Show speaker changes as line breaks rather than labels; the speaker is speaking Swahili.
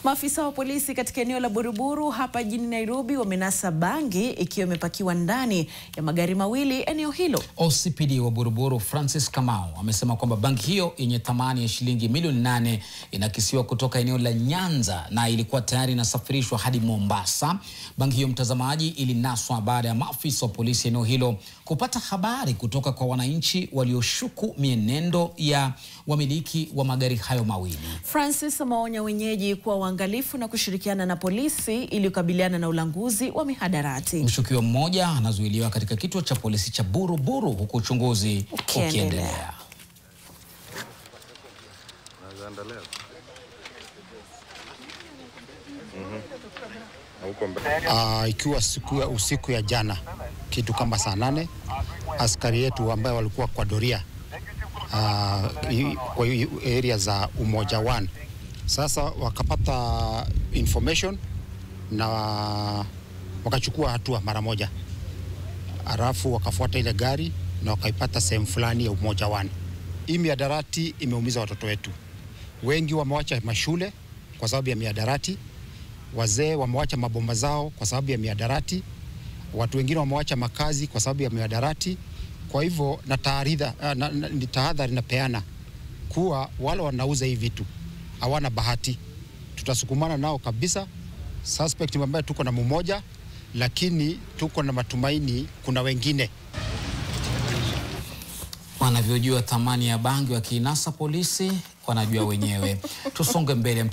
Maafisa wa polisi katika eneo la Buruburu hapa jijini Nairobi wamenasa bangi ikiwa imepakiwa ndani ya magari mawili eneo hilo.
OCPD wa Buruburu Francis Kamau amesema kwamba bangi hiyo yenye thamani ya shilingi milioni 8 inakisiwa kutoka eneo la Nyanza na ilikuwa tayari inasafirishwa hadi Mombasa. Bangi hiyo, mtazamaji, ilinaswa baada ya maafisa wa polisi eneo hilo kupata habari kutoka kwa wananchi walioshuku mienendo ya wamiliki wa magari hayo mawili.
Francis ameonya wenyeji kuwa waangalifu na kushirikiana na polisi ili kukabiliana na ulanguzi wa mihadarati.
Mshukiwa mmoja anazuiliwa katika kituo cha polisi cha Buruburu huku uchunguzi ukiendelea.
Ikiwa usiku ya jana kitu kama saa 8, askari yetu ambao walikuwa kwa doria kwa area za Umoja 1 sasa wakapata information na wakachukua hatua mara moja, alafu wakafuata ile gari na wakaipata sehemu fulani ya Umoja 1. Hii mihadarati imeumiza watoto wetu. Wengi wamewacha mashule kwa sababu ya mihadarati, wazee wamewacha maboma zao kwa sababu ya mihadarati, watu wengine wamewacha makazi kwa sababu ya mihadarati. Kwa hivyo ni tahadhari napeana kuwa wale wanauza hivi vitu hawana bahati. Tutasukumana nao kabisa. Suspect ambaye tuko na mmoja, lakini tuko na matumaini kuna wengine.
Wanavyojua thamani ya bangi wakiinasa polisi wanajua wenyewe. Tusonge mbele.